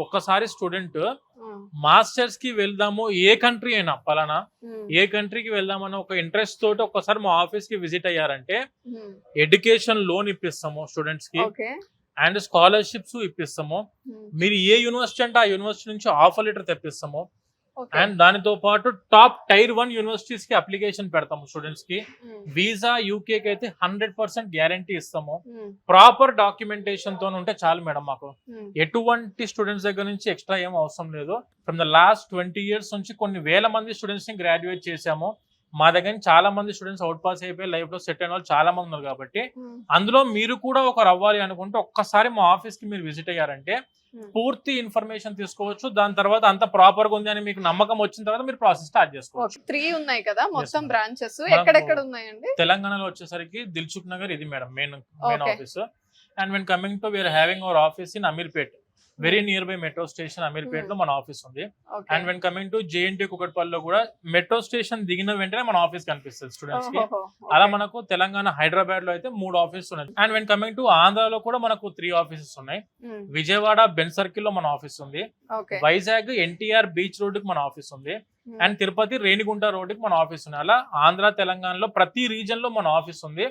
ఒక్కసారి student masters కి వెళ్దాము, ఏ కంట్రీ అయినా పలానా ఏ కంట్రీకి వెళ్దామని ఒక ఇంట్రెస్ట్ తోటి ఒక్కసారి మా ఆఫీస్ కి విజిట్ అయ్యారంటే ఎడ్యుకేషన్ లోన్ ఇప్పిస్తాము స్టూడెంట్స్ కి, అండ్ స్కాలర్షిప్స్ ఇప్పిస్తాము. మీరు ఏ యూనివర్సిటీ అంటే ఆ యూనివర్సిటీ నుంచి ఆఫర్ లెటర్ తెప్పిస్తాము. అండ్ దానితో పాటు టాప్ టైర్ 1 యూనివర్సిటీస్ కి అప్లికేషన్ పెడతాము స్టూడెంట్స్ కి. వీసా యూకే కి అయితే 100% గ్యారంటీ ఇస్తాము. ప్రాపర్ డాక్యుమెంటేషన్ తో ఉంటే చాలు మేడం. మాకు ఎటువంటి స్టూడెంట్స్ దగ్గర నుంచి ఎక్స్ట్రా ఏం అవసరం లేదు. ఫ్రమ్ ద లాస్ట్ 20 years నుంచి కొన్ని వేల మంది స్టూడెంట్స్ ని గ్రాడ్యుయేట్ చేశాము. మా దగ్గర చాలా మంది స్టూడెంట్స్ అవుట్ పాస్ అయిపోయి లైఫ్ లో సెట్ అయిన వాళ్ళు చాలా మంది ఉన్నారు. కాబట్టి అందులో మీరు కూడా ఒకరు అవ్వాలి అనుకుంటే ఒక్కసారి మా ఆఫీస్ కి మీరు విజిట్ అయ్యారంటే పూర్తి ఇన్ఫర్మేషన్ తీసుకోవచ్చు. దాని తర్వాత అంత ప్రాపర్ గా ఉంది అని మీకు నమ్మకం వచ్చిన తర్వాత మీరు ప్రాసెస్ స్టార్ట్ చేసుకోవచ్చు. 3 ఉన్నాయి కదా మొత్తం బ్రాంచెస్, ఎక్కడెక్కడ ఉన్నాయండి? తెలంగాణలో వచ్చేసరికి దిల్సుఖ్ నగర్ ఇది madam main office. And when coming to we're having our office in Ameerpet, very near by metro station Ameerpet లో మన ఆఫీస్ ఉంది. And when coming to JNT కుకట్పల్లిలో కూడా మెట్రో స్టేషన్ దిగిన వెంటనే మన ఆఫీస్ కనిపిస్తుంది స్టూడెంట్స్ కి. అలా మనకు తెలంగాణ హైదరాబాద్ లో అయితే 3 ఆఫీస్ ఉన్నాయి. అండ్ వెన్ కమింగ్ టు ఆంధ్రాలో కూడా మనకు 3 ఆఫీసెస్ ఉన్నాయి. విజయవాడ బెన్ సర్కిల్ లో మన ఆఫీస్ ఉంది. వైజాగ్ ఎన్టీఆర్ బీచ్ రోడ్ కి మన ఆఫీస్ ఉంది. అండ్ తిరుపతి రేణిగుంట రోడ్ కి మన ఆఫీస్ ఉంది. అలా ఆంధ్ర తెలంగాణలో ప్రతి రీజన్ లో మన ఆఫీస్ ఉంది.